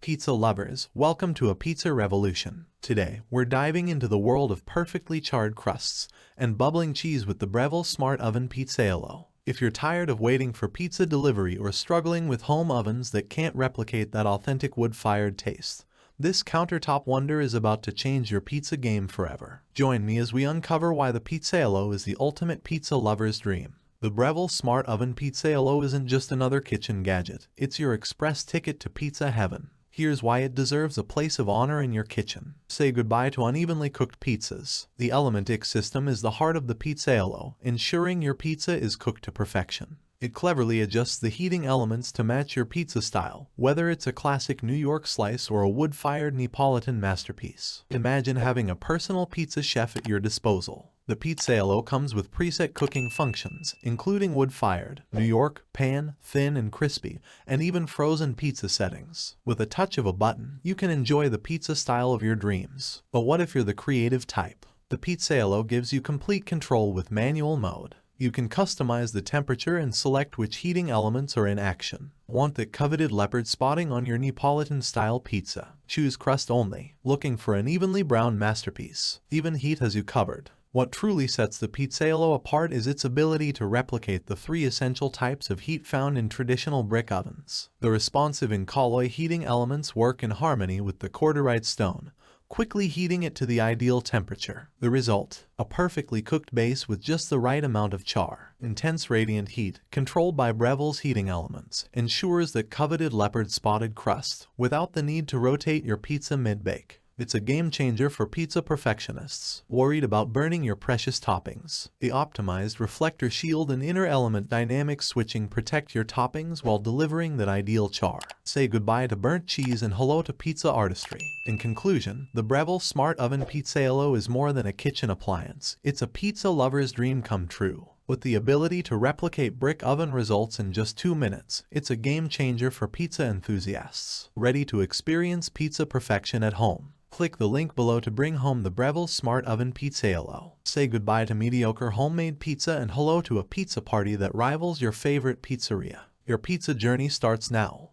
pizza lovers, welcome to a pizza revolution. Today, we're diving into the world of perfectly charred crusts and bubbling cheese with the Breville Smart Oven Pizzaiolo. If you're tired of waiting for pizza delivery or struggling with home ovens that can't replicate that authentic wood-fired taste, this countertop wonder is about to change your pizza game forever. Join me as we uncover why the Pizzaiolo is the ultimate pizza lover's dream. The Breville Smart Oven Pizzaiolo isn't just another kitchen gadget, it's your express ticket to pizza heaven. Here's why it deserves a place of honor in your kitchen. Say goodbye to unevenly cooked pizzas. The Element X system is the heart of the Pizzaiolo, ensuring your pizza is cooked to perfection. It cleverly adjusts the heating elements to match your pizza style, whether it's a classic New York slice or a wood-fired Neapolitan masterpiece. Imagine having a personal pizza chef at your disposal. The Pizzaiolo comes with preset cooking functions, including wood-fired, New York, pan, thin and crispy, and even frozen pizza settings. With a touch of a button, you can enjoy the pizza style of your dreams. But what if you're the creative type? The Pizzaiolo gives you complete control with manual mode. You can customize the temperature and select which heating elements are in action. Want the coveted leopard spotting on your Neapolitan-style pizza? Choose crust only. Looking for an evenly browned masterpiece? Even heat has you covered. What truly sets the Pizzaiolo apart is its ability to replicate the three essential types of heat found in traditional brick ovens. The responsive and colloid heating elements work in harmony with the corderite stone, quickly heating it to the ideal temperature. The result: a perfectly cooked base with just the right amount of char. Intense radiant heat, controlled by Breville's heating elements, ensures that coveted leopard-spotted crust, without the need to rotate your pizza mid-bake. It's a game-changer for pizza perfectionists worried about burning your precious toppings. The optimized reflector shield and inner element dynamic switching protect your toppings while delivering that ideal char. Say goodbye to burnt cheese and hello to pizza artistry. In conclusion, the Breville Smart Oven Pizzaiolo is more than a kitchen appliance. It's a pizza lover's dream come true. With the ability to replicate brick oven results in just 2 minutes, it's a game-changer for pizza enthusiasts ready to experience pizza perfection at home. Click the link below to bring home the Breville Smart Oven Pizzaiolo. Say goodbye to mediocre homemade pizza and hello to a pizza party that rivals your favorite pizzeria. Your pizza journey starts now.